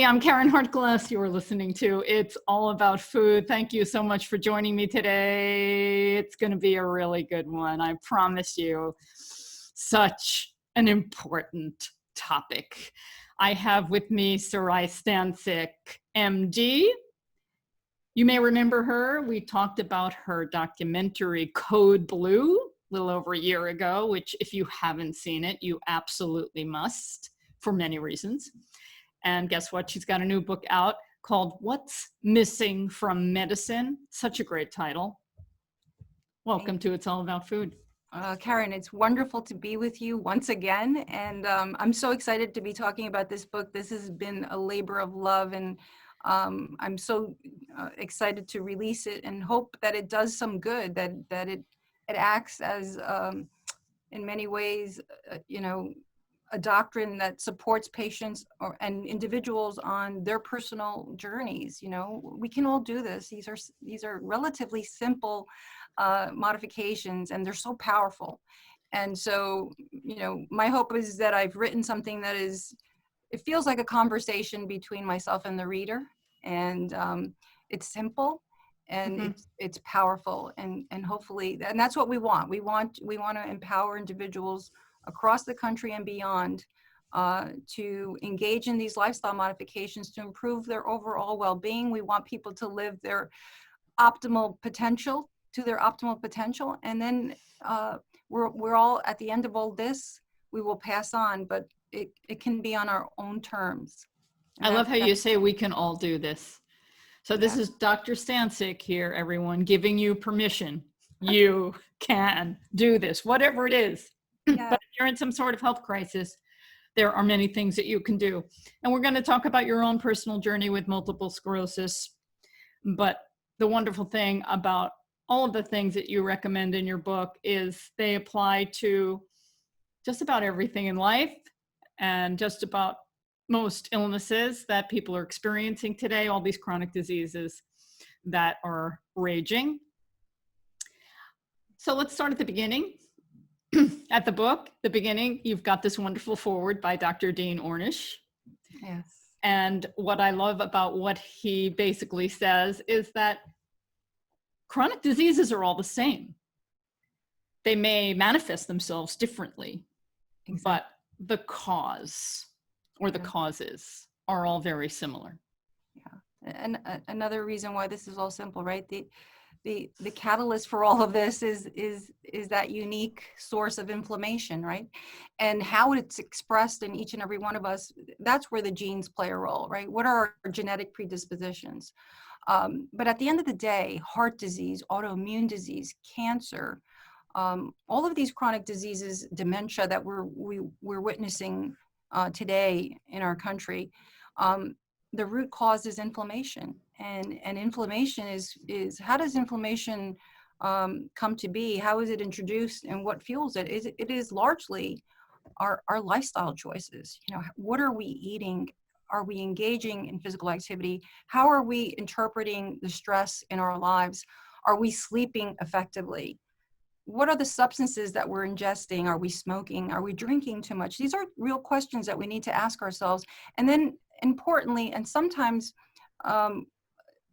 I'm Caryn Hartglass. You are listening to It's All About Food. Thank you so much for joining me today. It's going to be a really good one. I promise you. Such an important topic. I have with me Saray Stancic, MD. You may remember her. We talked about her documentary Code Blue a little over a year ago, which if you haven't seen it, you absolutely must for many reasons. And guess what? She's got a new book out called What's Missing from Medicine. Such a great title. Welcome to It's All About Food. Caryn, it's wonderful to be with you once again. And I'm so excited to be talking about this book. This has been a labor of love, and I'm so excited to release it and hope that it does some good, that it acts as, in many ways, a doctrine that supports patients and individuals on their personal journeys. We can all do this. These are relatively simple modifications, and they're so powerful. And so, my hope is that I've written something that it feels like a conversation between myself and the reader, and it's simple, and it's powerful, and hopefully, and that's what we want. We want to empower individuals across the country and beyond to engage in these lifestyle modifications to improve their overall well-being. We want people to live their optimal potential, and then we're all at the end of all this, we will pass on, but it can be on our own terms. I love how you say we can all do this. So this is Dr. Stancic here, everyone, giving you permission. You can do this, whatever it is. Yeah. But if you're in some sort of health crisis, there are many things that you can do. And we're going to talk about your own personal journey with multiple sclerosis. But the wonderful thing about all of the things that you recommend in your book is they apply to just about everything in life and just about most illnesses that people are experiencing today, all these chronic diseases that are raging. So let's start at the beginning. At the beginning, you've got this wonderful foreword by Dr. Dean Ornish. Yes. And what I love about what he basically says is that chronic diseases are all the same. They may manifest themselves differently, but the cause or the causes are all very similar. Yeah. And another reason why this is all simple, right? The catalyst for all of this is that unique source of inflammation, right? And how it's expressed in each and every one of us, that's where the genes play a role, right? What are our genetic predispositions? But at the end of the day, heart disease, autoimmune disease, cancer, all of these chronic diseases, dementia that we're witnessing today in our country, the root cause is inflammation. And inflammation is how does inflammation come to be? How is it introduced, and what fuels it? It is largely our lifestyle choices. What are we eating? Are we engaging in physical activity? How are we interpreting the stress in our lives? Are we sleeping effectively? What are the substances that we're ingesting? Are we smoking? Are we drinking too much? These are real questions that we need to ask ourselves. And then importantly, and sometimes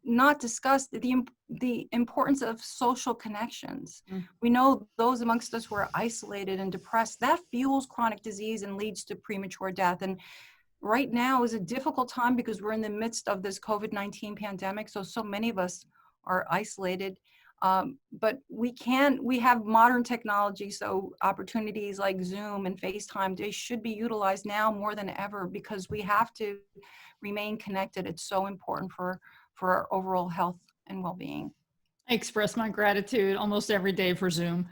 not discussed, the importance of social connections. We know those amongst us who are isolated and depressed, that fuels chronic disease and leads to premature death. And right now is a difficult time because we're in the midst of this COVID-19 pandemic. So many of us are isolated. But we have modern technology, so opportunities like Zoom and FaceTime, they should be utilized now more than ever because we have to remain connected. It's so important for our overall health and well-being. I express my gratitude almost every day for Zoom.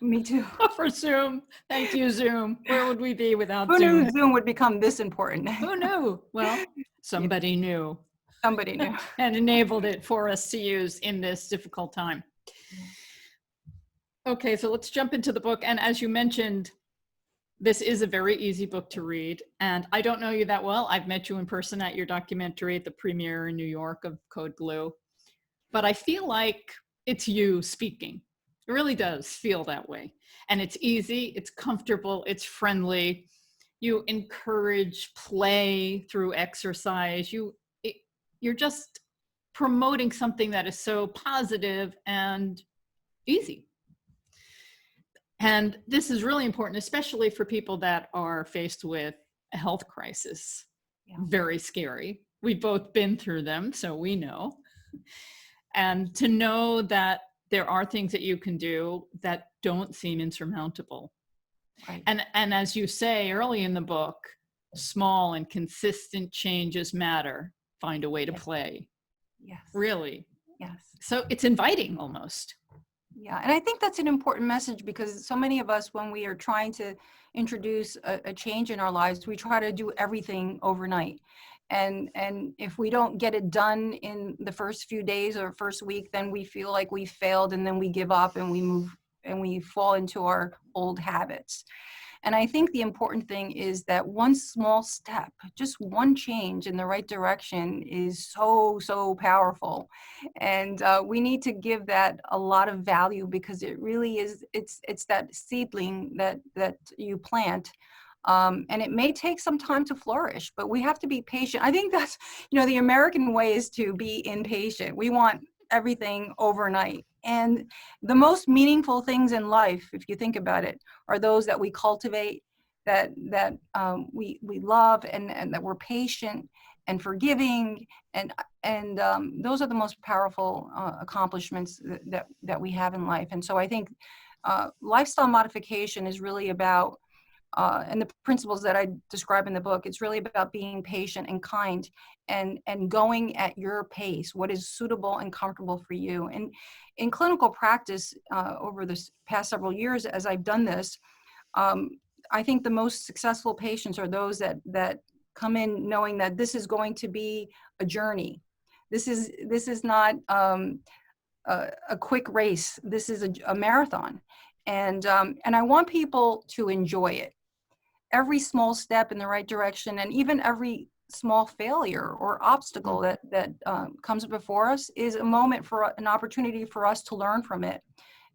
Me too. For Zoom. Thank you, Zoom. Where would we be without Who Zoom? knew Zoom would become this important? Who knew? Well, somebody knew. Somebody knew. And enabled it for us to use in this difficult time. Okay, so let's jump into the book. And as you mentioned, this is a very easy book to read. And I don't know you that well. I've met you in person at your documentary at the premiere in New York of Code Blue. But I feel like it's you speaking. It really does feel that way. And it's easy, it's comfortable, it's friendly. you encourage play through exercise. You're just promoting something that is so positive and easy. And this is really important, especially for people that are faced with a health crisis. Yeah. Very scary. We've both been through them, so we know. And to know that there are things that you can do that don't seem insurmountable. Right. And as you say early in the book, small and consistent changes matter. Find a way to play. Yes. Really. Yes. So it's inviting almost. Yeah, and I think that's an important message, because so many of us, when we are trying to introduce a change in our lives, we try to do everything overnight. And if we don't get it done in the first few days or first week, then we feel like we failed, and then we give up and we move and we fall into our old habits. And I think the important thing is that one small step, just one change in the right direction, is so, so powerful. And we need to give that a lot of value, because it really is, it's that seedling that you plant. And it may take some time to flourish, but we have to be patient. I think that's, the American way is to be impatient. We want everything overnight. And the most meaningful things in life, if you think about it, are those that we cultivate, that we love, and that we're patient and forgiving, and those are the most powerful accomplishments that we have in life. And so I think lifestyle modification is really about, and the principles that I describe in the book, it's really about being patient and kind, and going at your pace, what is suitable and comfortable for you. And in clinical practice, over this past several years, as I've done this, I think the most successful patients are those that come in knowing that this is going to be a journey. This is not a quick race. This is a marathon, and I want people to enjoy it. Every small step in the right direction, and even every small failure or obstacle that comes before us, is a moment for an opportunity for us to learn from it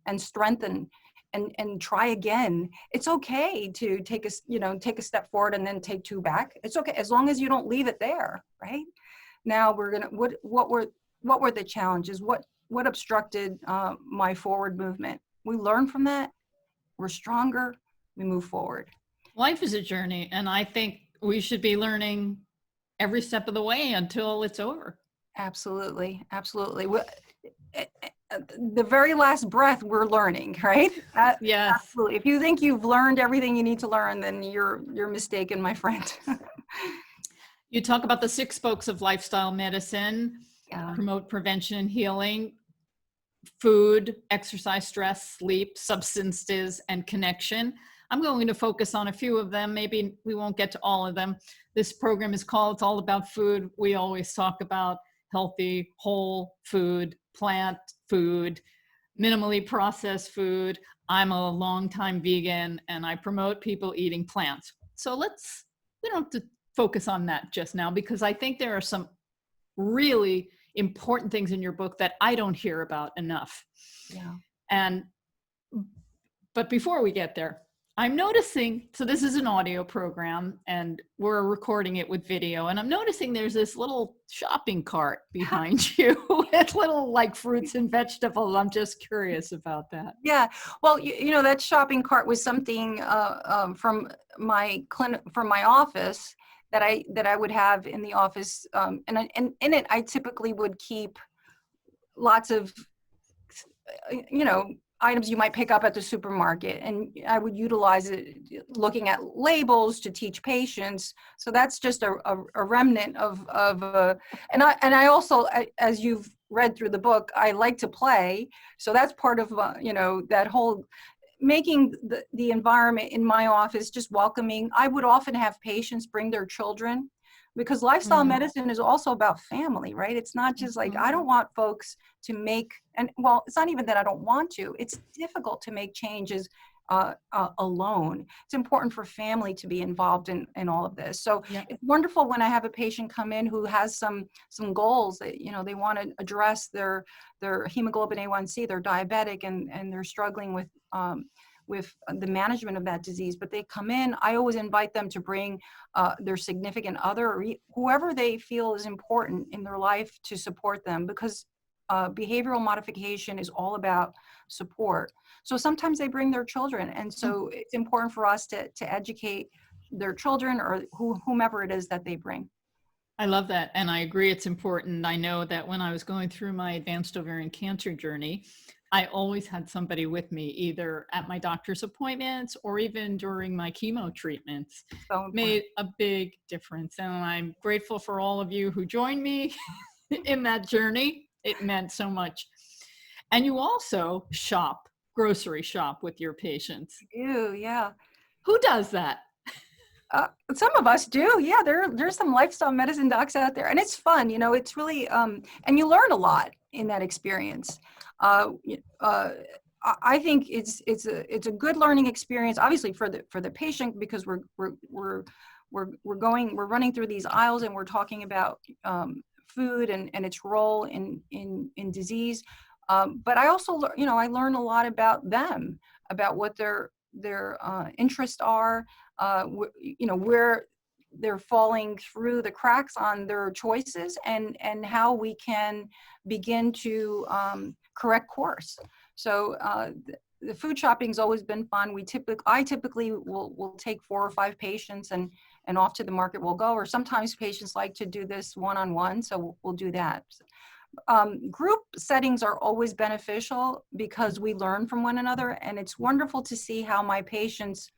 and strengthen and try again. It's okay to take a step forward and then take two back. It's okay, as long as you don't leave it there, right? Now we're gonna, what were the challenges? What obstructed my forward movement? We learn from that. We're stronger. We move forward. Life is a journey, and I think we should be learning every step of the way until it's over. Absolutely. Absolutely. The very last breath, we're learning, right? Yes. Absolutely. If you think you've learned everything you need to learn, then you're mistaken, my friend. You talk about the 6 spokes of lifestyle medicine, Yeah. promote prevention and healing: food, exercise, stress, sleep, substances, and connection. I'm going to focus on a few of them. Maybe we won't get to all of them. This program is called It's All About Food. We always talk about healthy, whole food, plant food, minimally processed food. I'm a longtime vegan, and I promote people eating plants. So we don't have to focus on that just now, because I think there are some really important things in your book that I don't hear about enough. Yeah. But before we get there, I'm noticing, so this is an audio program and we're recording it with video, and I'm noticing there's this little shopping cart behind you with little like fruits and vegetables. I'm just curious about that. Yeah. Well, that shopping cart was something from my office that I would have in the office, and in it I typically would keep lots of items you might pick up at the supermarket, and I would utilize it looking at labels to teach patients. So that's just a remnant of and I also, as you've read through the book, I like to play. So that's part of that whole making the environment in my office just welcoming. I would often have patients bring their children, because lifestyle medicine is also about family, right? It's not just like, I don't want folks to make, and well, it's not even that I don't want to, it's difficult to make changes alone. It's important for family to be involved in all of this. So it's wonderful when I have a patient come in who has some goals that, they want to address their hemoglobin A1C, they're diabetic, and they're struggling with the management of that disease, but they come in, I always invite them to bring their significant other or whoever they feel is important in their life to support them, because behavioral modification is all about support. So sometimes they bring their children, and so it's important for us to educate their children or whomever it is that they bring. I love that. And I agree it's important. I know that when I was going through my advanced ovarian cancer journey, I always had somebody with me, either at my doctor's appointments or even during my chemo treatments. So Made a big difference. And I'm grateful for all of you who joined me in that journey. It meant so much. And you also grocery shop with your patients. ew, yeah. Who does that? Some of us do. Yeah, there's some lifestyle medicine docs out there, and it's fun. It's really, and you learn a lot in that experience. I think it's a good learning experience, obviously for the patient, because we're running through these aisles and we're talking about food and its role in disease. But I also, I learn a lot about them, about what their interests are, where they're falling through the cracks on their choices, and how we can begin to correct course. So the food shopping's always been fun. I typically will take 4 or 5 patients and off to the market we'll go, or sometimes patients like to do this one-on-one, so we'll do that. Group settings are always beneficial because we learn from one another, and it's wonderful to see how my patients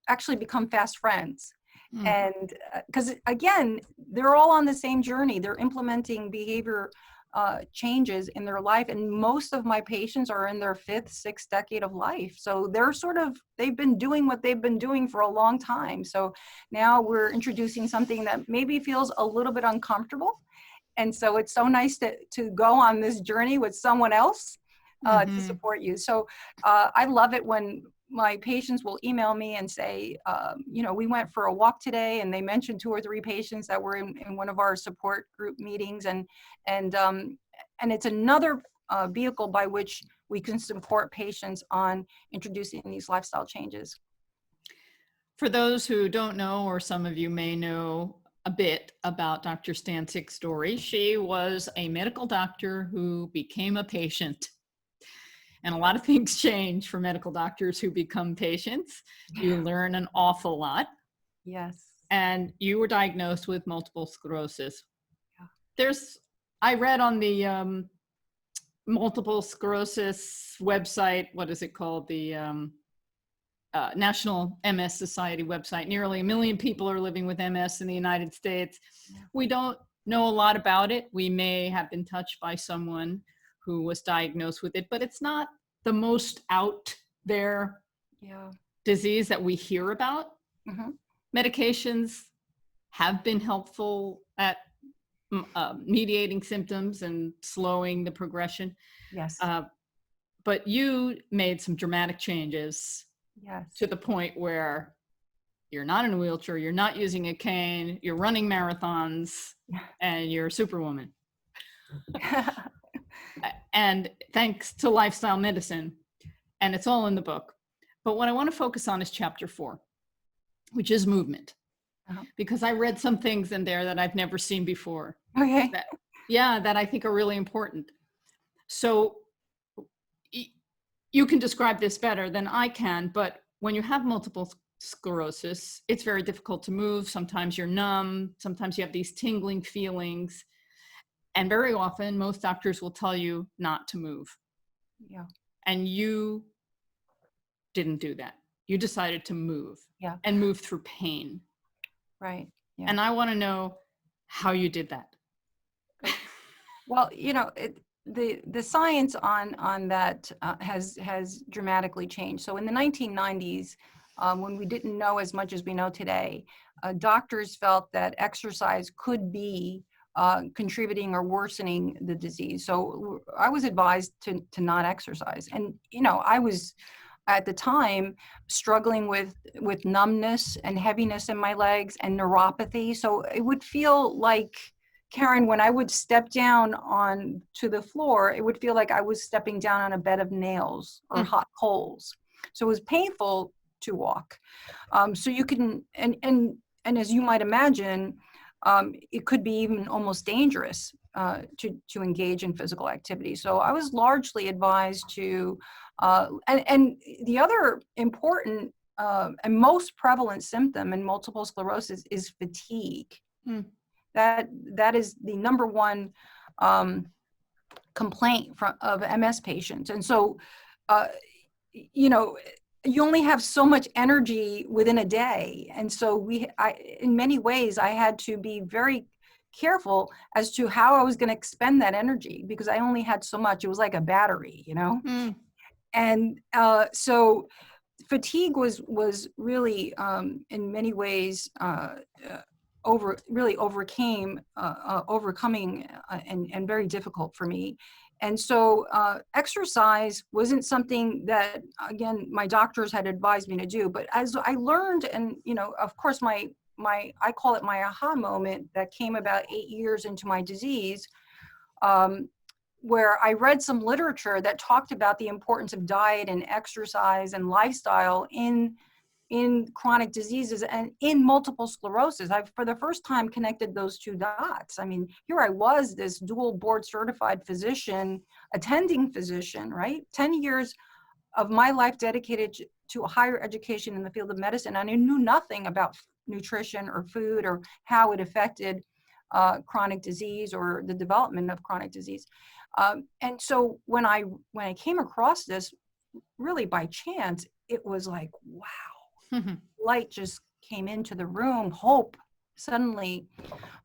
actually become fast friends. And because again, they're all on the same journey. They're implementing behavior changes in their life, and most of my patients are in their 5th, 6th decade of life. So they've been doing what they've been doing for a long time. So now we're introducing something that maybe feels a little bit uncomfortable. And so it's so nice to go on this journey with someone else to support you. So I love it when my patients will email me and say, we went for a walk today, and they mentioned 2 or 3 patients that were in one of our support group meetings, and it's another vehicle by which we can support patients on introducing these lifestyle changes. For those who don't know, or some of you may know a bit about Dr. Stancic's story, she was a medical doctor who became a patient. And a lot of things change for medical doctors who become patients. You learn an awful lot. Yes. And you were diagnosed with multiple sclerosis. Yeah. I read on the multiple sclerosis website, what is it called? The National MS Society website. Nearly 1 million people are living with MS in the United States. We don't know a lot about it. We may have been touched by someone who was diagnosed with it, but it's not the most out there disease that we hear about. Medications have been helpful at mediating symptoms and slowing the progression. Yes. But you made some dramatic changes. Yes. To the point where you're not in a wheelchair, you're not using a cane, you're running marathons, and you're a superwoman. And thanks to lifestyle medicine. And it's all in the book. But what I want to focus on is chapter 4, which is movement. Because I read some things in there that I've never seen before. Okay. That I think are really important. So you can describe this better than I can, but when you have multiple sclerosis, it's very difficult to move. Sometimes you're numb. Sometimes you have these tingling feelings. And very often, most doctors will tell you not to move. Yeah. And you didn't do that. You decided to move. Yeah. And move through pain. Right. Yeah. And I want to know how you did that. Well, the science on that has dramatically changed. So in the 1990s, when we didn't know as much as we know today, doctors felt that exercise could be contributing or worsening the disease. So I was advised to not exercise. And, I was at the time struggling with numbness and heaviness in my legs and neuropathy. So it would feel like Caryn, when I would step down on to the floor, it would feel like I was stepping down on a bed of nails or hot coals. So it was painful to walk. So you can, and as you might imagine, it could be even almost dangerous to engage in physical activity. So I was largely advised to, and the other important and most prevalent symptom in multiple sclerosis is fatigue. That is the number one complaint of MS patients. And so, you know, you only have so much energy within a day. And so in many ways, I had to be very careful as to how I was going to expend that energy because I only had so much. It was like a battery, you know? And so fatigue was really, in many ways, overcoming and very difficult for me. And so exercise wasn't something that, again, my doctors had advised me to do. But as I learned, and, you know, of course, I call it my aha moment that came about 8 years into my disease, where I read some literature that talked about the importance of diet and exercise and lifestyle in chronic diseases and in multiple sclerosis. I've, for the first time, connected those two dots. I mean, here I was, this dual board certified physician, attending physician, right? 10 years of my life dedicated to higher education in the field of medicine. And I knew nothing about nutrition or food or how it affected chronic disease or the development of chronic disease. And so when I came across this, really by chance, it was like, wow. Light just came into the room. Hope suddenly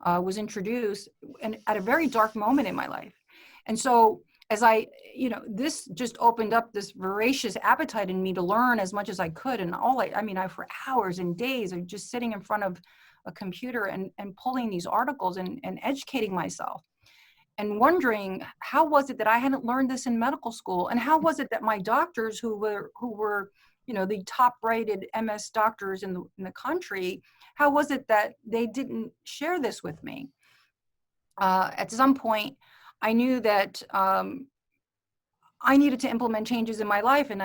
was introduced, and at a very dark moment in my life. And so as this just opened up this voracious appetite in me to learn as much as I could. And I for hours and days of just sitting in front of a computer and pulling these articles and educating myself and wondering, how was it that I hadn't learned this in medical school? And how was it that my doctors who were you know, the top rated MS doctors in the country, how was it that they didn't share this with me? At some point, I knew that I needed to implement changes in my life, and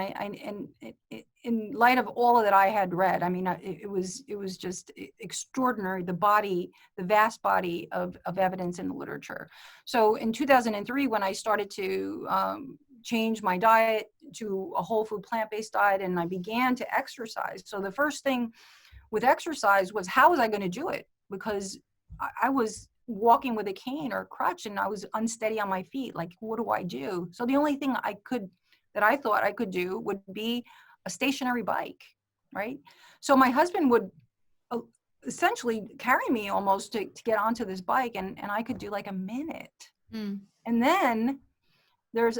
in light of all that I had read, I mean, it was just extraordinary, the vast body of evidence in the literature. So in 2003, when I started to change my diet to a whole food plant-based diet, and I began to exercise. So the first thing with exercise was, how was I going to do it? Because I was walking with a cane or a crutch and I was unsteady on my feet. Like, what do I do? So the only thing that I thought I could do would be a stationary bike, right? So my husband would essentially carry me almost to get onto this bike, and I could do like a minute. And then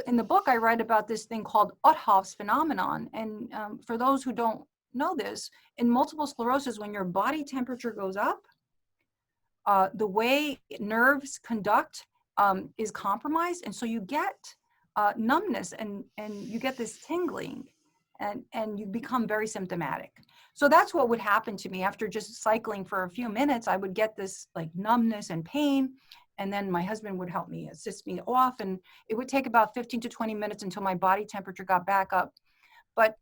in the book, I write about this thing called Otthoff's phenomenon. And for those who don't know this, in multiple sclerosis, when your body temperature goes up, the way nerves conduct is compromised. And so you get numbness and you get this tingling and you become very symptomatic. So that's what would happen to me after just cycling for a few minutes. I would get this like numbness and pain. And then my husband would help me, assist me off. And it would take about 15 to 20 minutes until my body temperature got back up. But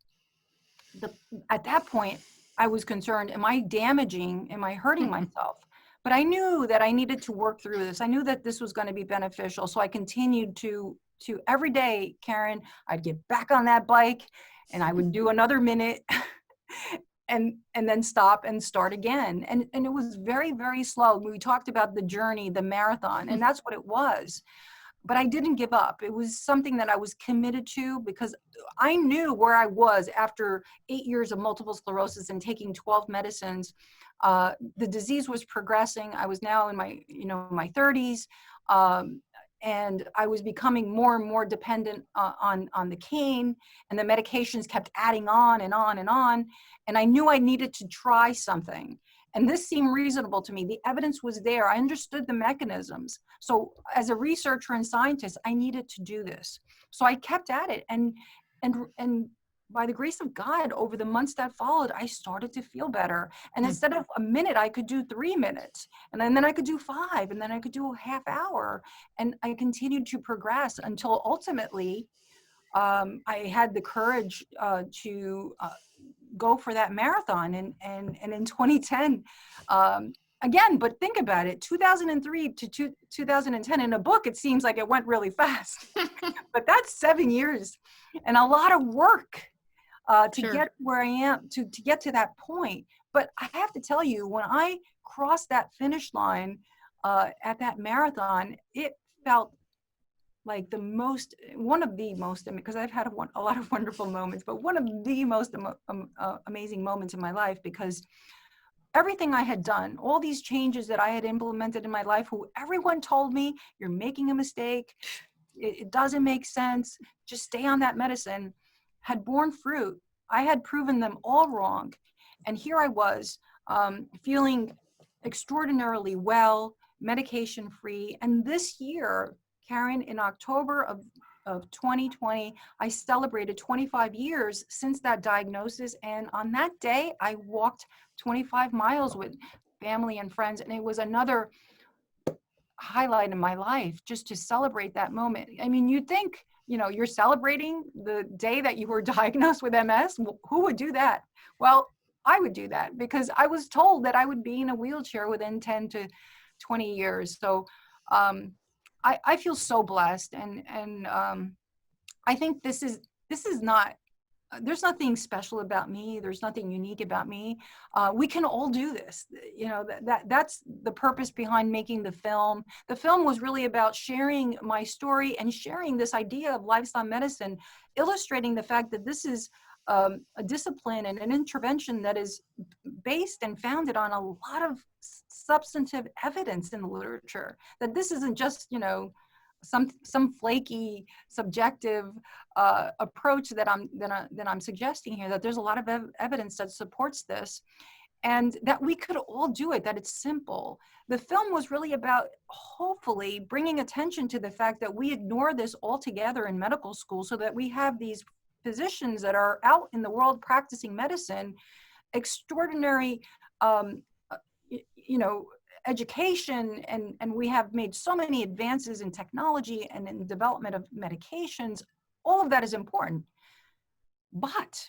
at that point, I was concerned, am I hurting myself? But I knew that I needed to work through this. I knew that this was going to be beneficial. So I continued to every day, Caryn, I'd get back on that bike and I would do another minute and then stop and start again. And it was very, very slow. We talked about the journey, the marathon, and that's what it was. But I didn't give up. It was something that I was committed to because I knew where I was after 8 years of multiple sclerosis and taking 12 medicines. The disease was progressing. I was now in my 30s. And I was becoming more and more dependent on the cane, and the medications kept adding on and on and on. And I knew I needed to try something. And this seemed reasonable to me. The evidence was there. I understood the mechanisms. So as a researcher and scientist, I needed to do this. So I kept at it. And by the grace of God, over the months that followed, I started to feel better. And Mm. instead of a minute, I could do 3 minutes. And then I could do 5. And then I could do a half hour. And I continued to progress until ultimately I had the courage to go for that marathon. And in 2010, again, but think about it, 2003 to 2010, in a book, it seems like it went really fast. But that's 7 years and a lot of work to Sure. get where I am, to get to that point. But I have to tell you, when I crossed that finish line at that marathon, it felt like one of the most, because I've had a lot of wonderful moments, but one of the most amazing moments in my life, because everything I had done, all these changes that I had implemented in my life, who everyone told me, you're making a mistake, it doesn't make sense, just stay on that medicine, had borne fruit. I had proven them all wrong. And here I was, feeling extraordinarily well, medication free. And this year, Caryn, in October of 2020, I celebrated 25 years since that diagnosis. And on that day, I walked 25 miles with family and friends. And it was another highlight in my life just to celebrate that moment. I mean, you'd think, you're celebrating the day that you were diagnosed with MS. Who would do that? Well, I would do that because I was told that I would be in a wheelchair within 10 to 20 years. So I feel so blessed. And I think this is not, there's nothing special about me. There's nothing unique about me. We can all do this. That's the purpose behind making the film. The film was really about sharing my story and sharing this idea of lifestyle medicine, illustrating the fact that this is a discipline and an intervention that is based and founded on a lot of substantive evidence in the literature. That this isn't just, some flaky, subjective approach that I'm suggesting here. That there's a lot of evidence that supports this, and that we could all do it. That it's simple. The film was really about hopefully bringing attention to the fact that we ignore this altogether in medical school, so that we have these physicians that are out in the world practicing medicine, extraordinary, education, and we have made so many advances in technology and in development of medications. All of that is important. But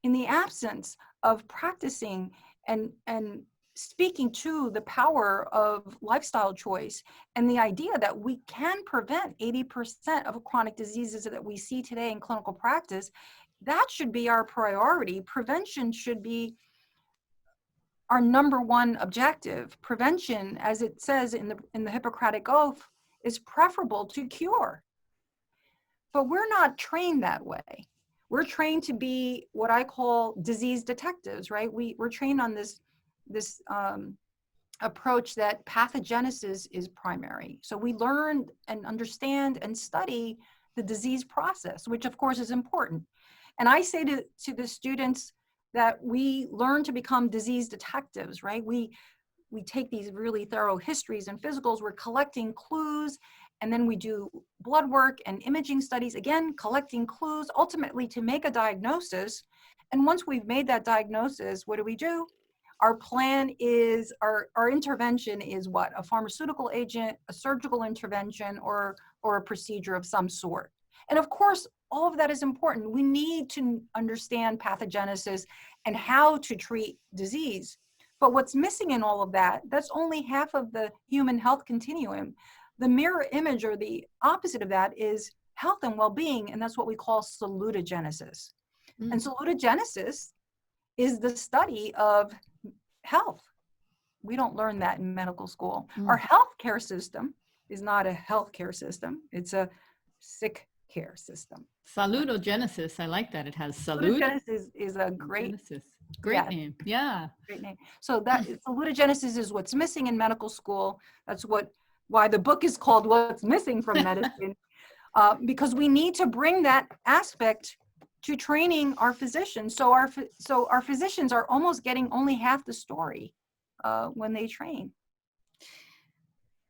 in the absence of practicing and speaking to the power of lifestyle choice and the idea that we can prevent 80% of chronic diseases that we see today in clinical practice, that should be our priority. Prevention should be our number one objective. Prevention, as it says in the Hippocratic Oath, is preferable to cure. But we're not trained that way. We're trained to be what I call disease detectives, right? We're trained on this approach that pathogenesis is primary. So we learn and understand and study the disease process, which of course is important. And I say to the students that we learn to become disease detectives, right? We take these really thorough histories and physicals, we're collecting clues, and then we do blood work and imaging studies, again, collecting clues, ultimately to make a diagnosis. And once we've made that diagnosis, what do? Our plan is, our intervention is what? A pharmaceutical agent, a surgical intervention, or a procedure of some sort. And of course, all of that is important. We need to understand pathogenesis and how to treat disease. But what's missing in all of that, that's only half of the human health continuum. The mirror image, or the opposite of that, is health and well-being, and that's what we call salutogenesis. And salutogenesis is the study of health. We don't learn that in medical school. Our healthcare system is not a healthcare system. It's a sick care system. Salutogenesis. I like that. It has salute. Salutogenesis is a great name. Yeah. Great name. So that salutogenesis is what's missing in medical school. That's why the book is called What's Missing from Medicine, because we need to bring that aspect to training our physicians. So our physicians are almost getting only half the story when they train.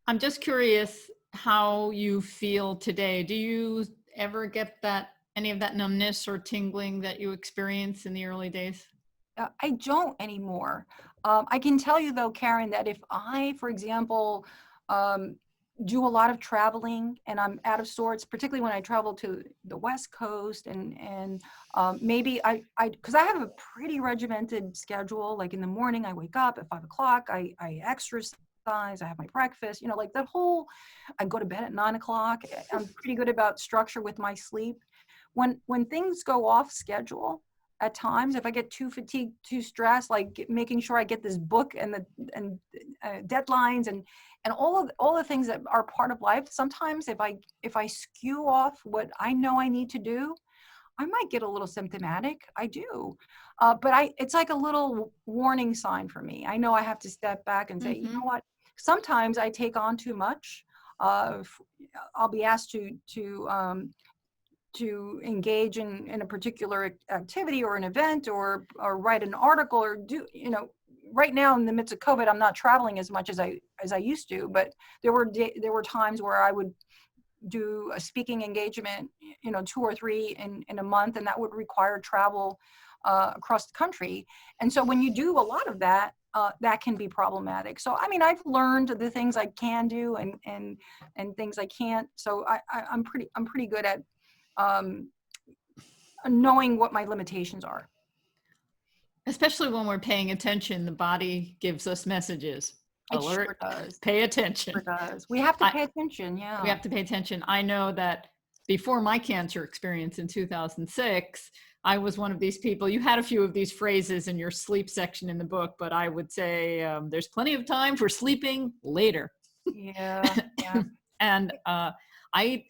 I'm just curious how you feel today. Do you ever get that any of that numbness or tingling that you experienced in the early days? I don't anymore. I can tell you though, Caryn, that if I, for example, um, do a lot of traveling and I'm out of sorts, particularly when I travel to the West Coast and maybe because I have a pretty regimented schedule. Like in the morning, I wake up at 5 o'clock. I exercise. I have my breakfast. You know, like that whole. I go to bed at 9 o'clock. I'm pretty good about structure with my sleep. When things go off schedule, at times if I get too fatigued, too stressed, like making sure I get this book and deadlines and all the things that are part of life, sometimes if I skew off what I know I need to do, I might get a little symptomatic. I do. But it's like a little warning sign for me. I know I have to step back and say, you know what, sometimes I take on too much. I'll be asked to engage in a particular activity or an event or write an article or do, you know, right now in the midst of COVID, I'm not traveling as much as I used to, but there were times where I would do a speaking engagement, you know, 2 or 3 in a month, and that would require travel across the country. And so when you do a lot of that, that can be problematic. So, I mean, I've learned the things I can do and things I can't. So I'm pretty good at knowing what my limitations are. Especially when we're paying attention, the body gives us messages. It Alert, sure does. pay attention. It sure does. We have to pay attention, yeah. We have to pay attention. I know that before my cancer experience in 2006, I was one of these people. You had a few of these phrases in your sleep section in the book, but I would say there's plenty of time for sleeping later. Yeah, yeah. And I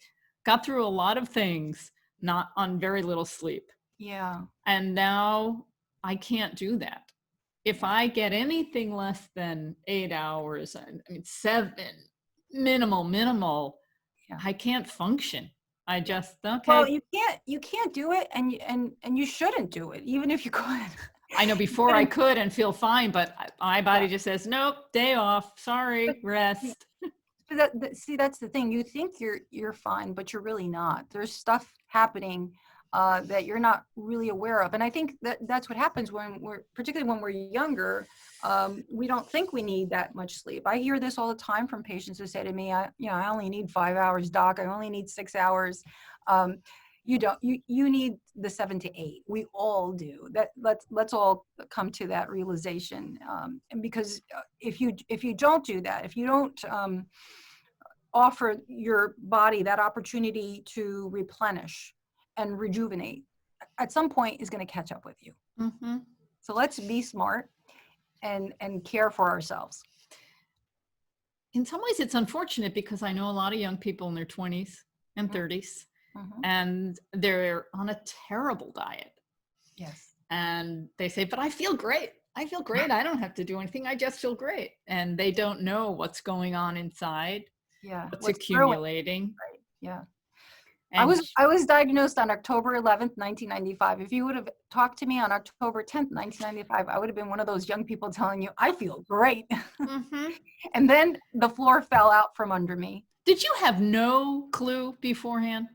got through a lot of things not on very little sleep. Yeah. And now I can't do that. If I get anything less than 8 hours, I mean 7, minimal, Yeah. I can't function. I just, okay. Well, you can't do it, and you shouldn't do it, even if you could. I know before I could and feel fine, but my body just says, nope, day off, sorry, rest. See, that's the thing. You think you're fine, but you're really not. There's stuff happening that you're not really aware of. And I think that's what happens particularly when we're younger. We don't think we need that much sleep. I hear this all the time from patients who say to me, I only need 5 hours, doc. I only need 6 hours. You don't, you need the 7 to 8. We all do that. Let's all come to that realization. And because if you don't do that, if you don't offer your body that opportunity to replenish and rejuvenate, at some point is going to catch up with you. Mm-hmm. So let's be smart and care for ourselves. In some ways, it's unfortunate because I know a lot of young people in their 20s and 30s, and they're on a terrible diet. Yes. And they say, but I feel great. I feel great. I don't have to do anything. I just feel great. And they don't know what's going on inside. Yeah. What's accumulating. Right. Yeah. And I was diagnosed on October 11th, 1995. If you would have talked to me on October 10th, 1995, I would have been one of those young people telling you, I feel great. And then the floor fell out from under me. Did you have no clue beforehand?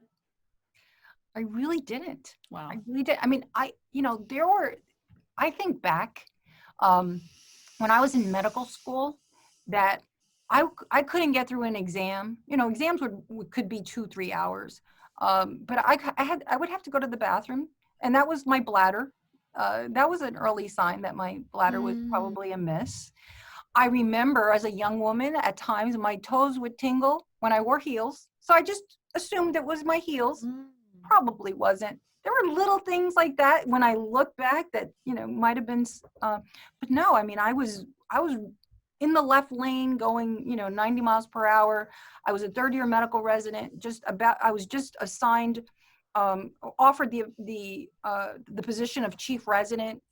I really didn't. Wow. I really did. I mean, I think back when I was in medical school that I couldn't get through an exam. You know, exams could be 2-3 hours. But I would have to go to the bathroom, and that was my bladder. That was an early sign that my bladder was probably amiss. I remember as a young woman, at times my toes would tingle when I wore heels. So I just assumed it was my heels. Probably wasn't. There were little things like that when I look back that, might have been, but no, I mean, I was in the left lane going, 90 miles per hour. I was a third-year medical resident. I was just assigned, offered the position of chief resident.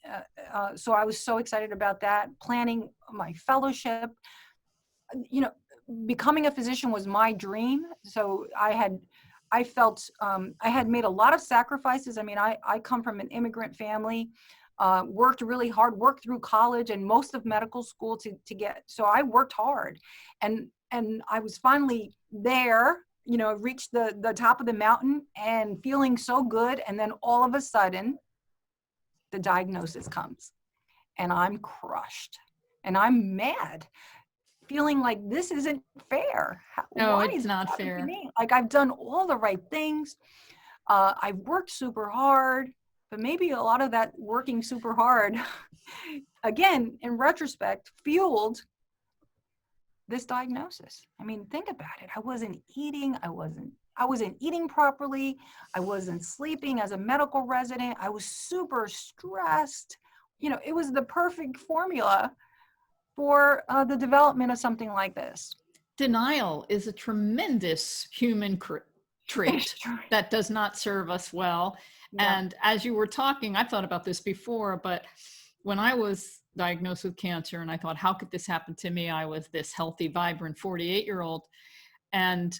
So I was so excited about that. Planning my fellowship. Becoming a physician was my dream. So I felt I had made a lot of sacrifices. I mean, I come from an immigrant family. Worked really hard, worked through college and most of medical school to get, so I worked hard and I was finally there, reached the top of the mountain and feeling so good. And then all of a sudden, the diagnosis comes and I'm crushed and I'm mad, feeling like this isn't fair. No, Why it's is not this happening fair. to me? Like, I've done all the right things. I've worked super hard, but maybe a lot of that working super hard, again, in retrospect, fueled this diagnosis. I mean, think about it. I wasn't eating. I wasn't eating properly. I wasn't sleeping as a medical resident. I was super stressed. It was the perfect formula for the development of something like this. Denial is a tremendous human trait that does not serve us well. Yeah. And as you were talking, I thought about this before, but when I was diagnosed with cancer and I thought, how could this happen to me? I was this healthy, vibrant 48-year-old. And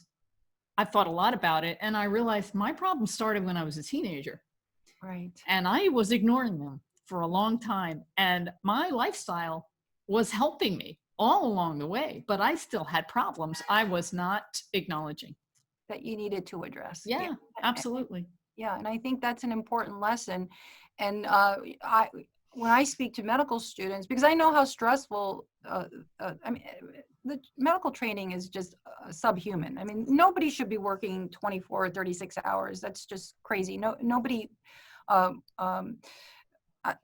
I thought a lot about it. And I realized my problem started when I was a teenager. Right. And I was ignoring them for a long time. And my lifestyle was helping me all along the way, but I still had problems I was not acknowledging. That you needed to address. Yeah, absolutely. Yeah, and I think that's an important lesson. And when I speak to medical students, because I know how stressful, I mean, the medical training is just subhuman. I mean, nobody should be working 24 or 36 hours. That's just crazy. Nobody,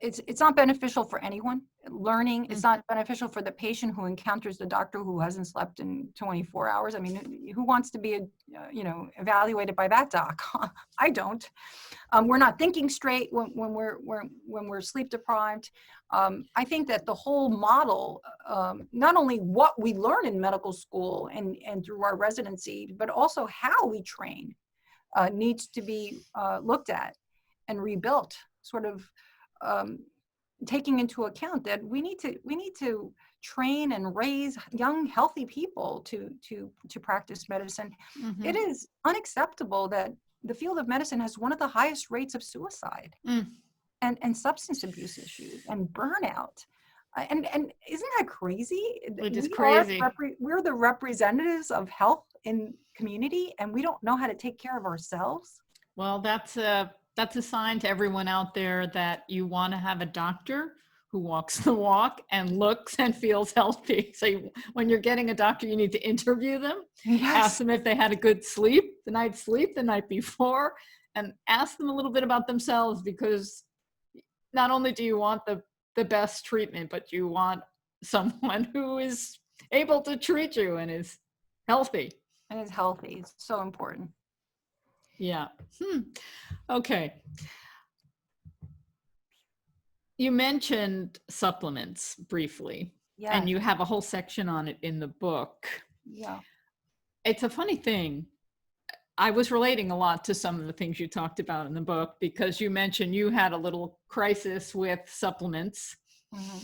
it's not beneficial for anyone. Learning, it's not beneficial for the patient who encounters the doctor who hasn't slept in 24 hours. I mean, who wants to be, evaluated by that doc? I don't. We're not thinking straight when we're sleep deprived. I think that the whole model, not only what we learn in medical school and through our residency, but also how we train, needs to be looked at and rebuilt, sort of taking into account that we need to train and raise young, healthy people to practice medicine. Mm-hmm. It is unacceptable that the field of medicine has one of the highest rates of suicide and substance abuse issues and burnout. And isn't that crazy? It is crazy. We're the representatives of health in community, and we don't know how to take care of ourselves. Well, that's a sign to everyone out there that you want to have a doctor who walks the walk and looks and feels healthy. So when you're getting a doctor, you need to interview them, ask them if they had a good night's sleep the night before, and ask them a little bit about themselves, because not only do you want the best treatment, but you want someone who is able to treat you and is healthy. And is healthy. It's so important. Yeah. Okay. You mentioned supplements briefly, and you have a whole section on it in the book. Yeah. It's a funny thing. I was relating a lot to some of the things you talked about in the book, because you mentioned you had a little crisis with supplements. Mm-hmm.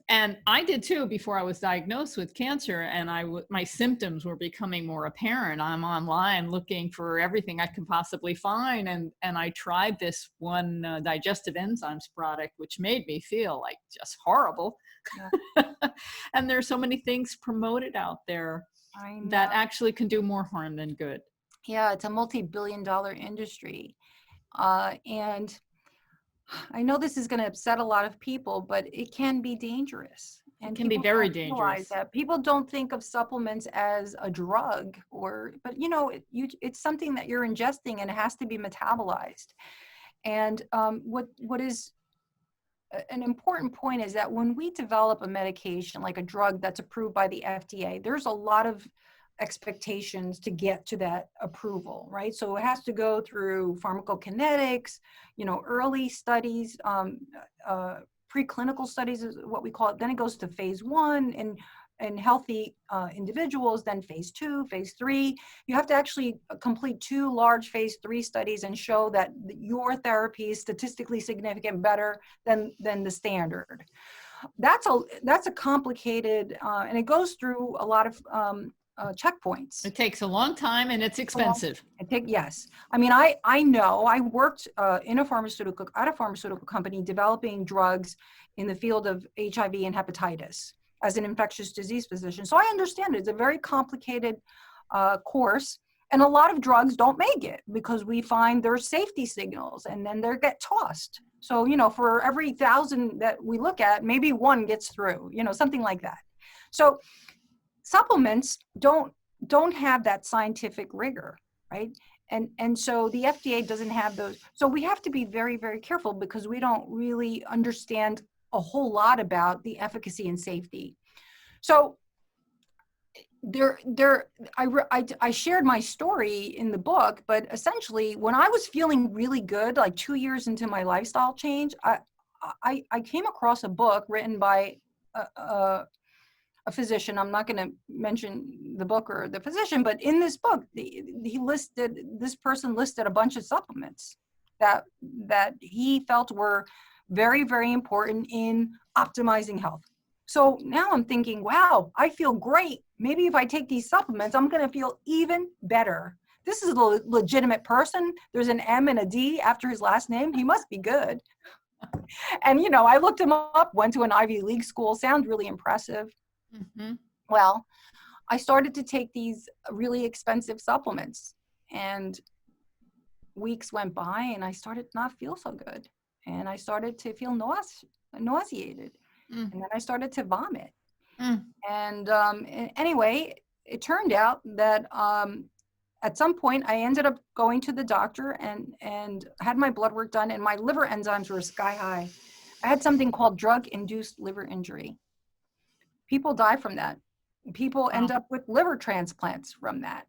And I did too before I was diagnosed with cancer, and my symptoms were becoming more apparent. I'm online looking for everything I can possibly find, and I tried this one digestive enzymes product, which made me feel like just horrible. Yeah. And there's so many things promoted out there that actually can do more harm than good. Yeah, it's a multi-billion-dollar industry, and I know this is going to upset a lot of people, but it can be dangerous. And it can be very dangerous. That people don't think of supplements as a drug, but it's something that you're ingesting and it has to be metabolized. And what is an important point is that when we develop a medication, like a drug that's approved by the FDA, there's a lot of expectations to get to that approval, right? So it has to go through pharmacokinetics, early studies, preclinical studies is what we call it. Then it goes to phase 1 in healthy individuals, then phase 2, phase 3. You have to actually complete 2 large phase 3 studies and show that your therapy is statistically significant, better than the standard. That's a complicated, and it goes through a lot of checkpoints. It takes a long time and it's expensive. Yes. I mean, I know I worked at a pharmaceutical company developing drugs in the field of HIV and hepatitis as an infectious disease physician. So I understand it's a very complicated course. And a lot of drugs don't make it because we find there's safety signals and then they get tossed. So, for every 1,000 that we look at, maybe one gets through, something like that. So supplements don't have that scientific rigor, right? And so the FDA doesn't have those. So we have to be very, very careful because we don't really understand a whole lot about the efficacy and safety. So I shared my story in the book, but essentially when I was feeling really good, like 2 years into my lifestyle change, I came across a book written by a physician. I'm not going to mention the book or the physician, but in this book, this person listed a bunch of supplements that he felt were very, very important in optimizing health. So now I'm thinking, wow, I feel great. Maybe if I take these supplements, I'm going to feel even better. This is a legitimate person. There's an M and a D after his last name. He must be good. And, I looked him up, went to an Ivy League school, sounds really impressive. Mm-hmm. Well, I started to take these really expensive supplements and weeks went by and I started to not feel so good. And I started to feel nauseated. And then I started to vomit. And anyway, it turned out that at some point I ended up going to the doctor and had my blood work done and my liver enzymes were sky high. I had something called drug-induced liver injury. People die from that. People end up with liver transplants from that.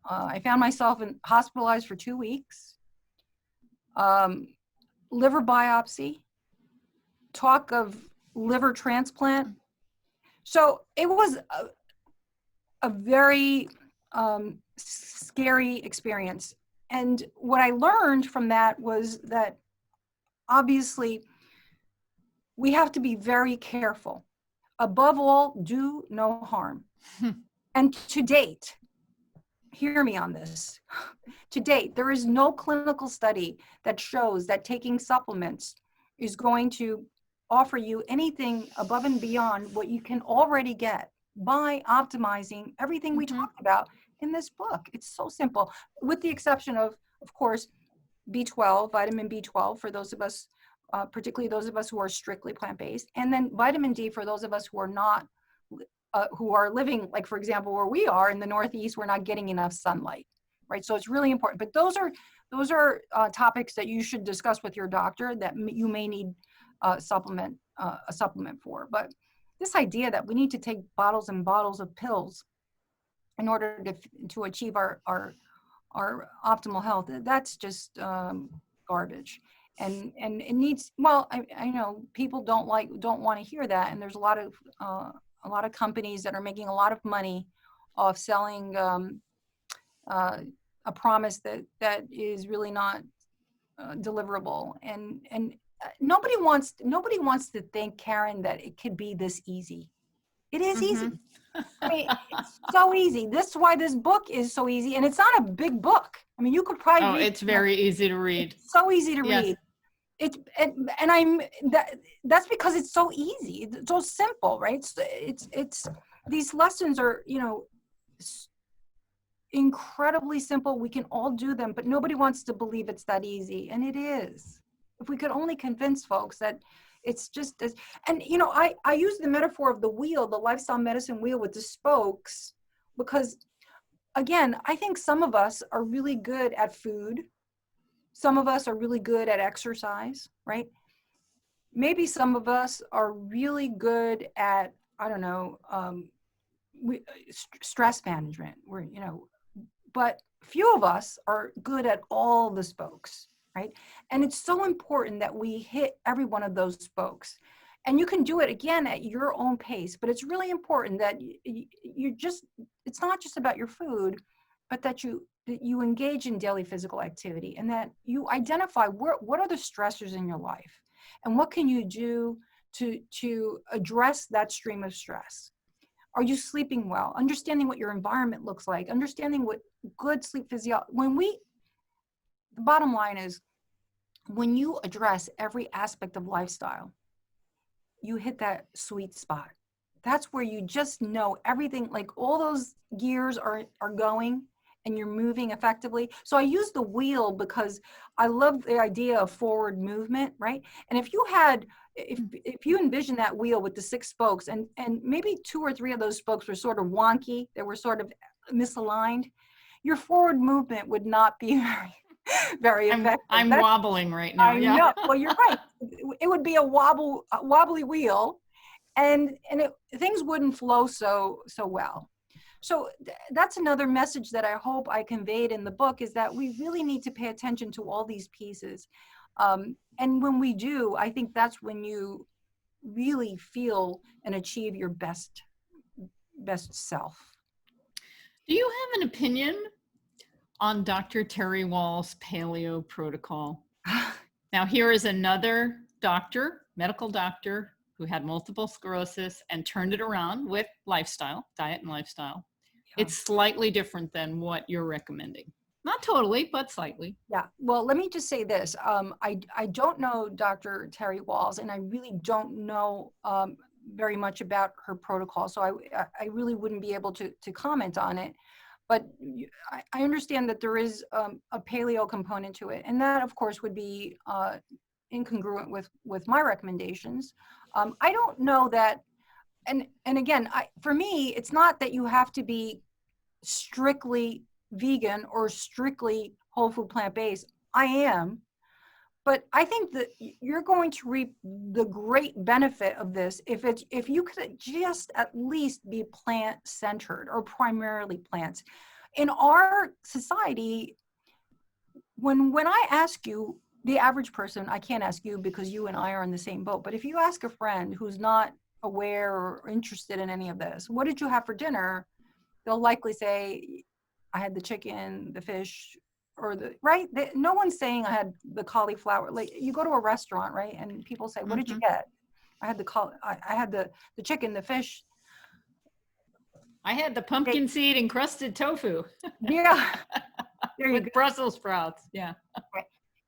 I found myself hospitalized for 2 weeks. Liver biopsy, talk of liver transplant. So it was a very scary experience. And what I learned from that was that obviously we have to be very careful. Above all, do no harm. And to date, hear me on this. To date, there is no clinical study that shows that taking supplements is going to offer you anything above and beyond what you can already get by optimizing everything we talked about in this book. It's so simple, with the exception of course, B12, vitamin B12 for those of us, particularly those of us who are strictly plant-based, and then vitamin D for those of us who are not, who are living, like for example, where we are in the Northeast, we're not getting enough sunlight, right? So it's really important. But those are topics that you should discuss with your doctor that you may need a supplement for. But this idea that we need to take bottles and bottles of pills in order to achieve our optimal health, that's just garbage. And it needs, well, I know people don't want to hear that, and there's a lot of companies that are making a lot of money off selling a promise that is really not deliverable. And nobody wants to think, Caryn, that it could be this easy. It is easy. I mean, it's so easy. This is why this book is so easy, and it's not a big book. I mean, you could probably read. It's very easy to read. It's so easy to read. It's that's because it's so easy. It's so simple, right? It's these lessons are, incredibly simple. We can all do them, but nobody wants to believe it's that easy, and it is. If we could only convince folks that it's just as, and I use the metaphor of the wheel, the lifestyle medicine wheel with the spokes, because again, I think some of us are really good at food. Some of us are really good at exercise, right? Maybe some of us are really good at, I don't know, stress management, but few of us are good at all the spokes, right? And it's so important that we hit every one of those spokes. And you can do it again at your own pace, but it's really important that it's not just about your food, but that you engage in daily physical activity, and that you identify what are the stressors in your life and what can you do to address that stream of stress. Are you sleeping well? Understanding what your environment looks like, understanding what good sleep physiology, the bottom line is, when you address every aspect of lifestyle, you hit that sweet spot, that's where you just know everything, like all those gears are going and you're moving effectively. So I use the wheel because I love the idea of forward movement, right? And if you had, if you envision that wheel with the 6 spokes and maybe 2 or 3 of those spokes were sort of wonky, they were sort of misaligned, your forward movement would not be very effective. I'm wobbling right now. I Yeah. know. Well, you're right. It would be a wobbly wheel, and things wouldn't flow so well. So that's another message that I hope I conveyed in the book, is that we really need to pay attention to all these pieces. And when we do, I think that's when you really feel and achieve your best self. Do you have an opinion on Dr. Terry Wall's paleo protocol? Now, here is another doctor, medical doctor, who had multiple sclerosis and turned it around with lifestyle, diet and lifestyle. Yeah. It's slightly different than what you're recommending. Not totally, but slightly. Yeah. Well, let me just say this. I don't know Dr. Terry Walls, and I really don't know very much about her protocol. So I really wouldn't be able to comment on it. But I understand that there is a paleo component to it. And that, of course, would be incongruent with my recommendations. I don't know that. And again, for me, it's not that you have to be strictly vegan or strictly whole food plant-based. I am, but I think that you're going to reap the great benefit of this if you could just at least be plant-centered or primarily plants. In our society, when I ask you, the average person, I can't ask you because you and I are in the same boat, but if you ask a friend who's not aware or interested in any of this, what did you have for dinner? They'll likely say, I had the chicken, the fish, or right? No one's saying I had the cauliflower. Like, you go to a restaurant, right? And people say, what did you get? I had I had the chicken, the fish. I had the pumpkin seed encrusted tofu. Yeah. There you with go. Brussels sprouts. Yeah.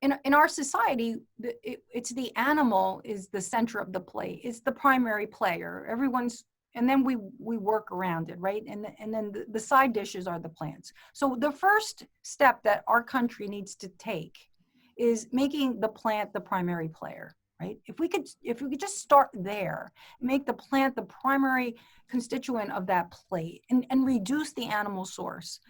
In our society, it's the animal is the center of the plate. It's the primary player. And then we work around it, right? And then the side dishes are the plants. So the first step that our country needs to take is making the plant the primary player, right? If we could just start there, make the plant the primary constituent of that plate and reduce the animal source,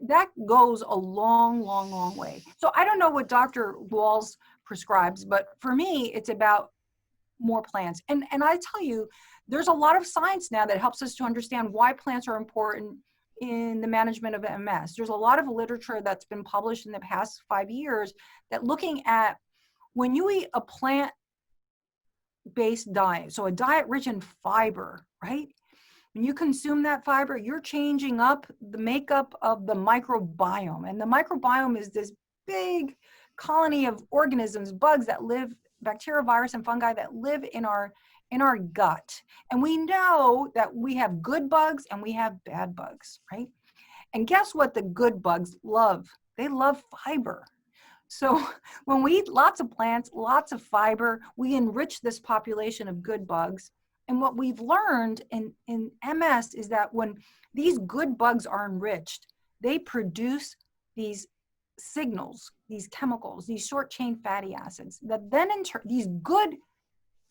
that goes a long, long, long way. So I don't know what Dr. Walls prescribes, but for me, it's about more plants. And I tell you, there's a lot of science now that helps us to understand why plants are important in the management of MS. There's a lot of literature that's been published in the past 5 years that looking at when you eat a plant-based diet, so a diet rich in fiber, right? When you consume that fiber, you're changing up the makeup of the microbiome. And the microbiome is this big colony of organisms, bugs that live, bacteria, virus, and fungi that live in our gut. And we know that we have good bugs and we have bad bugs, right? And guess what the good bugs love? They love fiber. So when we eat lots of plants, lots of fiber, we enrich this population of good bugs. And what we've learned in MS is that when these good bugs are enriched, they produce these signals, these chemicals, these short chain fatty acids that then these good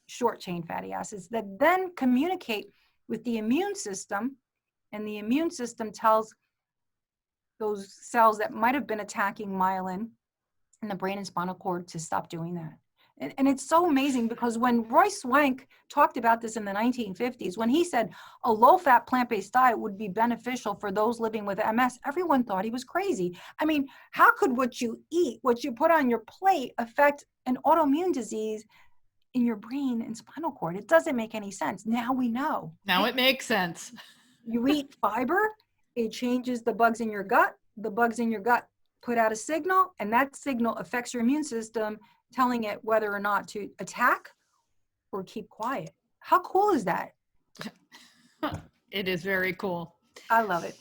short chain fatty acids that then communicate with the immune system, and the immune system tells those cells that might have been attacking myelin in the brain and spinal cord to stop doing that. And it's so amazing because when Roy Swank talked about this in the 1950s, when he said a low-fat plant-based diet would be beneficial for those living with MS, everyone thought he was crazy. I mean, how could what you eat, what you put on your plate, affect an autoimmune disease in your brain and spinal cord? It doesn't make any sense. Now we know. Now it makes sense. You eat fiber, it changes the bugs in your gut. The bugs in your gut put out a signal, and that signal affects your immune system, telling it whether or not to attack or keep quiet. How cool is that? It is very cool. I love it.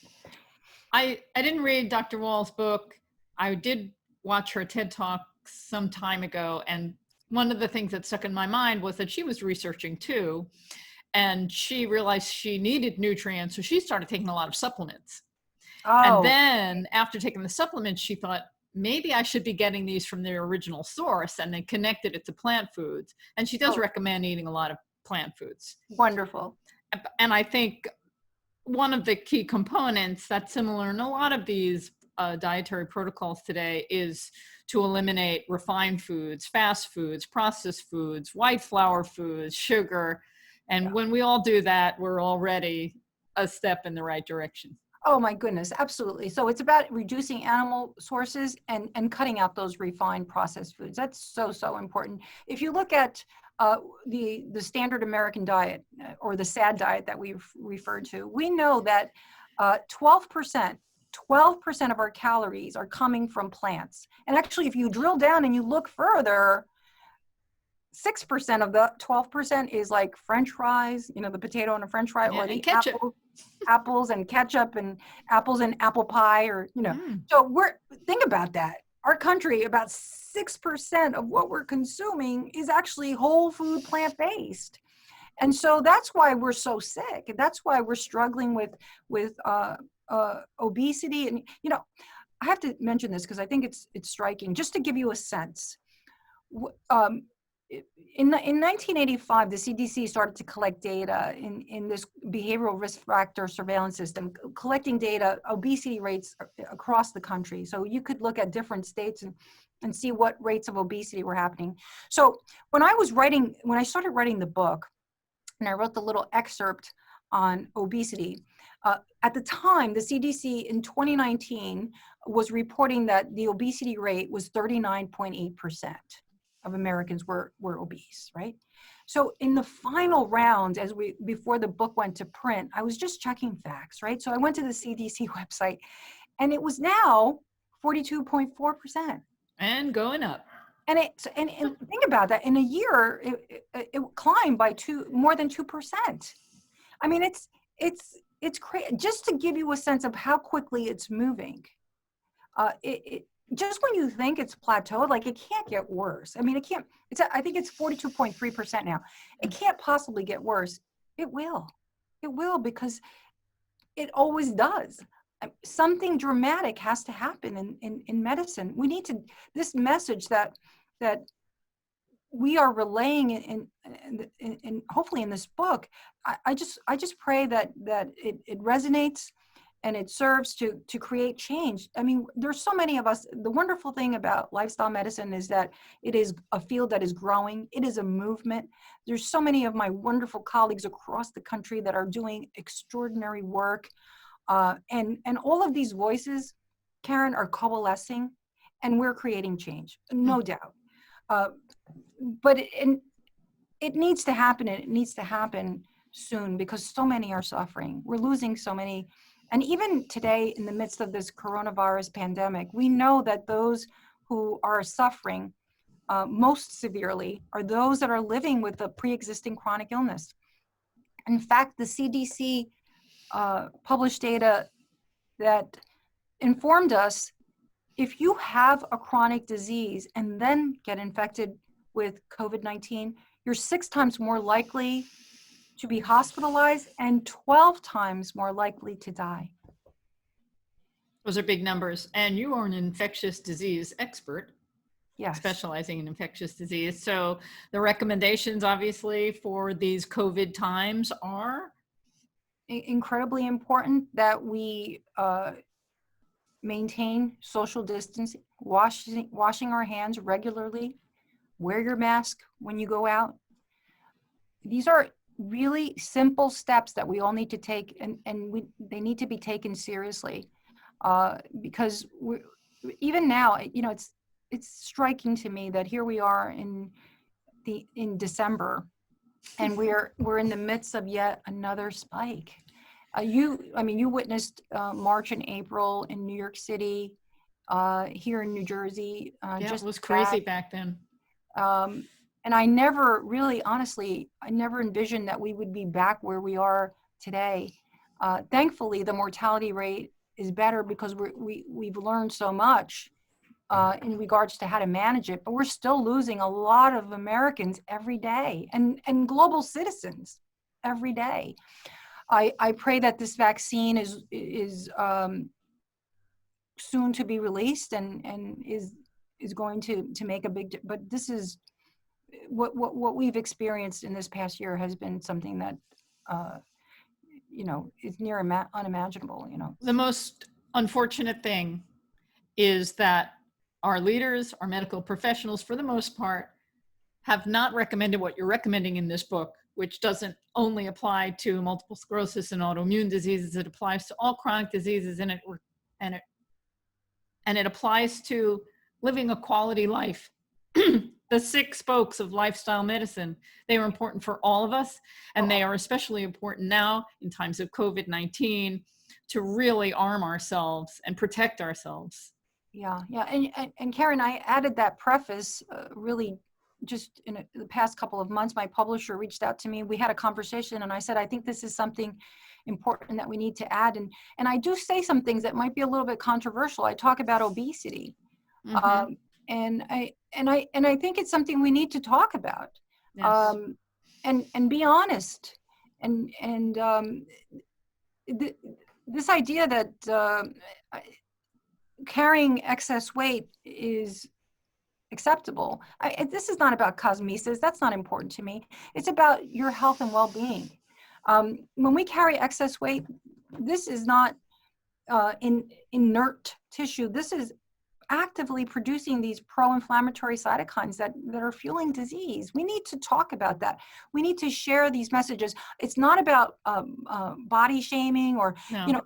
I didn't read Dr. Wall's book. I did watch her TED Talk some time ago, and one of the things that stuck in my mind was that she was researching too. and she realized she needed nutrients, so she started taking a lot of supplements. And Oh, then after taking the supplements, she thought, maybe I should be getting these from their original source, and then connected it to plant foods. And she does oh, recommend eating a lot of plant foods. wonderful. And I think one of the key components that's similar in a lot of these dietary protocols today is to eliminate refined foods, fast foods, processed foods, white flour foods, sugar. And Yeah. when we all do that, we're already a step in the right direction. Oh my goodness, absolutely. So it's about reducing animal sources and cutting out those refined processed foods. That's so important. If you look at the standard American diet or the SAD diet that we've referred to, we know that 12% of our calories are coming from plants. And actually, if you drill down and you look further, 6% of the 12% is like French fries, you know, the potato and a French fry, Yeah, or and the ketchup. apples and ketchup, and apples and apple pie, or, you know. So think about that. Our country, about 6% of what we're consuming is actually whole food, plant-based. And so that's why we're so sick. And that's why we're struggling with obesity. And, you know, I have to mention this because I think it's striking, just to give you a sense. In 1985, the CDC started to collect data in this behavioral risk factor surveillance system, collecting data, obesity rates across the country. So you could look at different states and see what rates of obesity were happening. So when I started writing the book, and I wrote the little excerpt on obesity, at the time, the CDC in 2019 was reporting that the obesity rate was 39.8%. of Americans were obese, right? So in the final round, before the book went to print, I was just checking facts, right? So I went to the CDC website, and it was now 42.4%. And going up. And think about that. In a year, it climbed by more than 2%. I mean, it's crazy. Just to give you a sense of how quickly it's moving. Just when you think it's plateaued, like, it can't get worse. I mean, I think it's 42.3% now. It can't possibly get worse. It will, because it always does. Something dramatic has to happen in medicine. We need this message that we are relaying in hopefully in this book. I just pray that it resonates, and it serves to create change. I mean, there's so many of us. The wonderful thing about lifestyle medicine is that it is a field that is growing. It is a movement. There's so many of my wonderful colleagues across the country that are doing extraordinary work. And all of these voices, Caryn, are coalescing, and we're creating change, no doubt. But it needs to happen, and it needs to happen soon, because so many are suffering. We're losing so many. And even today, in the midst of this coronavirus pandemic, we know that those who are suffering most severely are those that are living with a pre-existing chronic illness. In fact, the CDC published data that informed us, if you have a chronic disease and then get infected with COVID-19, you're 6 times more likely to be hospitalized and 12 times more likely to die. Those are big numbers. And you are an infectious disease expert. Yes. Specializing in infectious disease. So the recommendations, obviously, for these COVID times are? Incredibly important that we maintain social distancing, washing our hands regularly, wear your mask when you go out. These are really simple steps that we all need to take, and they need to be taken seriously, because even now, you know, it's striking to me that here we are in December, and we're in the midst of yet another spike. You witnessed March and April in New York City, here in New Jersey. Yeah, it was crazy back then. And I never envisioned that we would be back where we are today. Thankfully, the mortality rate is better because we've learned so much in regards to how to manage it, but we're still losing a lot of Americans every day, and global citizens. every day. I pray that this vaccine is soon to be released and is going to make a big, but this is what we've experienced in this past year has been something that, is near unimaginable, The most unfortunate thing is that our leaders, our medical professionals, for the most part, have not recommended what you're recommending in this book, which doesn't only apply to multiple sclerosis and autoimmune diseases. It applies to all chronic diseases, and it applies to living a quality life. The 6 spokes of lifestyle medicine, they are important for all of us, and they are especially important now in times of COVID-19 to really arm ourselves and protect ourselves. Yeah. And Caryn, I added that preface really just in the past couple of months. My publisher reached out to me. We had a conversation, and I said, I think this is something important that we need to add. And I do say some things that might be a little bit controversial. I talk about obesity. Mm-hmm. And I think it's something we need to talk about, Yes. and be honest, and this idea that carrying excess weight is acceptable. This is not about cosmesis. That's not important to me. It's about your health and well-being. When we carry excess weight, this is not in inert tissue. This is actively producing these pro-inflammatory cytokines that are fueling disease. We need to talk about that. We need to share these messages. It's not about body shaming or, No.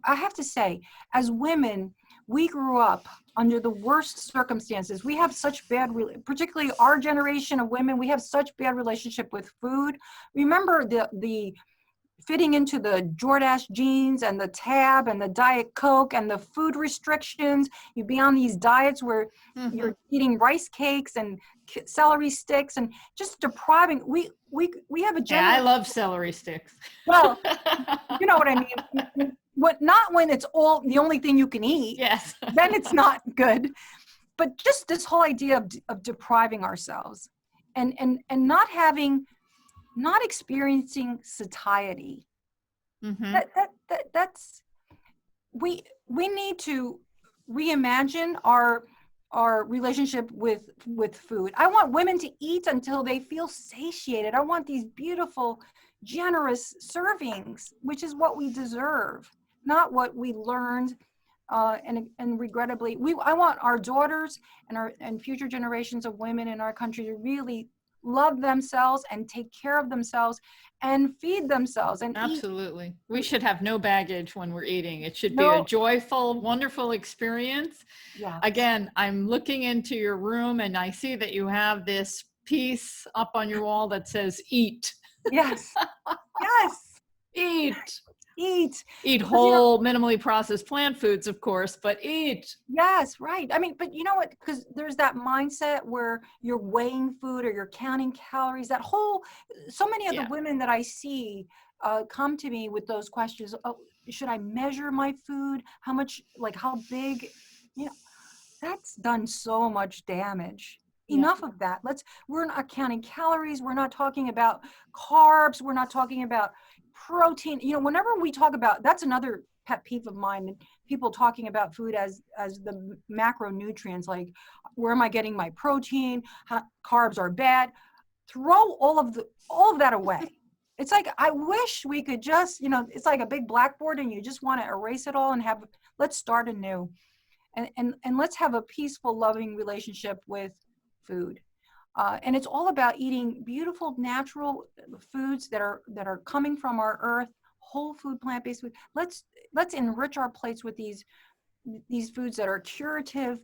I have to say, as women, we grew up under the worst circumstances. We have such bad, particularly our generation of women, we have such bad relationship with food. Remember the fitting into the Jordache jeans and the Tab and the Diet Coke and the food restrictions. You'd be on these diets where you're eating rice cakes and celery sticks and just depriving. We have a generation. Yeah, I love celery sticks. Well, you know what I mean. Not when it's all the only thing you can eat. Yes. Then it's not good. But just this whole idea of depriving ourselves and not experiencing satiety. Mm-hmm. That's we need to reimagine our relationship with food. I want women to eat until they feel satiated. I want these beautiful, generous servings, which is what we deserve, not what we learned. And regrettably, I want our daughters and future generations of women in our country to really love themselves and take care of themselves and feed themselves and Absolutely. eat. We should have no baggage when we're eating. It should be No. a joyful, wonderful experience. Yeah. Again, I'm looking into your room and I see that you have this piece up on your wall that says eat. Yes. Yes. Eat. Eat Whole, minimally processed plant foods, of course, but eat. Yes, right. I mean, but you know what? Because there's that mindset where you're weighing food or you're counting calories. So many of the women that I see come to me with those questions. Oh, should I measure my food? How much, like how big? That's done so much damage. Enough of that. We're not counting calories. We're not talking about carbs. We're not talking about protein. Whenever we talk about, that's another pet peeve of mine, people talking about food as the macronutrients, like where am I getting my protein? Carbs are bad. Throw all of that away. It's like, I wish we could just, it's like a big blackboard and you just want to erase it all and let's start anew. And let's have a peaceful, loving relationship with food. And it's all about eating beautiful, natural foods that are coming from our earth, whole food, plant-based food. Let's enrich our plates with these foods that are curative,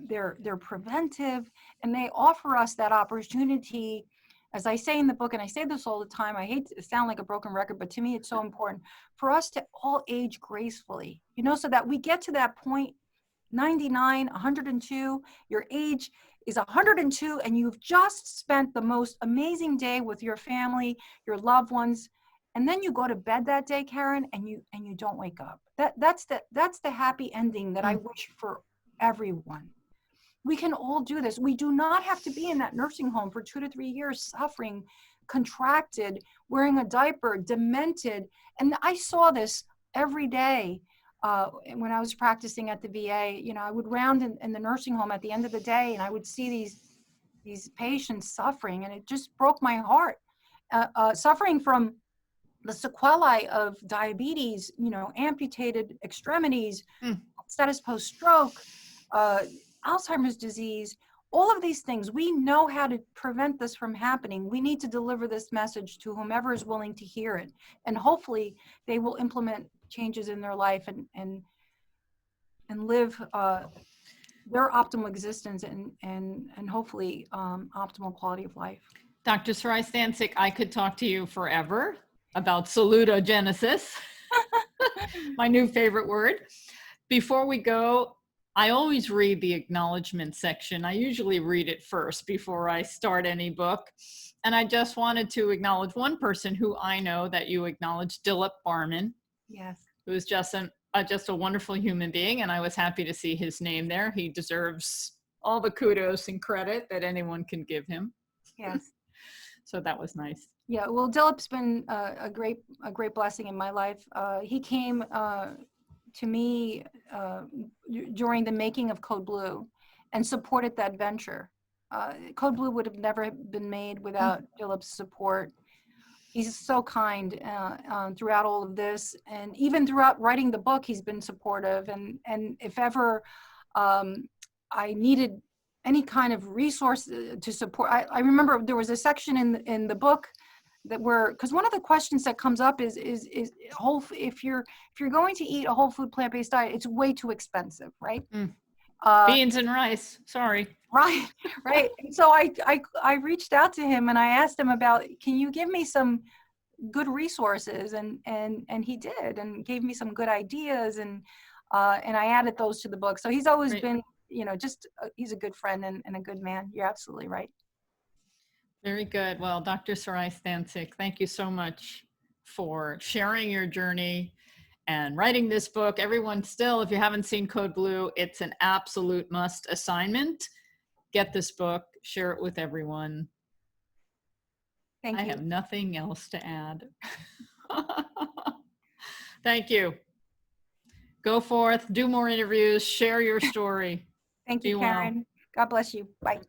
they're preventive, and they offer us that opportunity. As I say in the book, and I say this all the time, I hate to sound like a broken record, but to me it's so important for us to all age gracefully, so that we get to that point, 99, 102, your age is 102, and you've just spent the most amazing day with your family, your loved ones, and then you go to bed that day, Caryn, and you don't wake up. That's the happy ending that I wish for everyone. We can all do this. We do not have to be in that nursing home for 2 to 3 years suffering contracted, wearing a diaper, demented. And I saw this every day when I was practicing at the VA. You know, I would round in the nursing home at the end of the day, and I would see these patients suffering, and it just broke my heart. Suffering from the sequelae of diabetes, you know, amputated extremities, status post-stroke, Alzheimer's disease, all of these things. We know how to prevent this from happening. We need to deliver this message to whomever is willing to hear it. And hopefully they will implement changes in their life and live their optimal existence and hopefully optimal quality of life. Dr. Saray Stancic, I could talk to you forever about salutogenesis, my new favorite word. Before we go, I always read the acknowledgement section. I usually read it first before I start any book. And I just wanted to acknowledge one person who I know that you acknowledged, Dilip Barman. Yes. Who is just a wonderful human being. And I was happy to see his name there. He deserves all the kudos and credit that anyone can give him. Yes. So that was nice. Yeah, well, Dilip's been a great blessing in my life. He came to me during the making of Code Blue and supported that venture. Code Blue would have never been made without Dilip's support. He's so kind throughout all of this, and even throughout writing the book, he's been supportive. And if ever I needed any kind of resource to support, I remember there was a section in the book that because one of the questions that comes up is if you're going to eat a whole food plant-based diet, it's way too expensive, right? Beans and rice, sorry. Right. And so I reached out to him and I asked him about, can you give me some good resources? And he did, and gave me some good ideas, and I added those to the book. So he's always been, you know, just he's a good friend and a good man. You're absolutely right. Very good. Well, Dr. Saray Stancic, thank you so much for sharing your journey and writing this book. Everyone, still, if you haven't seen Code Blue, it's an absolute must assignment. Get this book, share it with everyone. Thank you. I have nothing else to add. Thank you. Go forth, do more interviews, share your story. Thank you, Caryn. God bless you. Bye.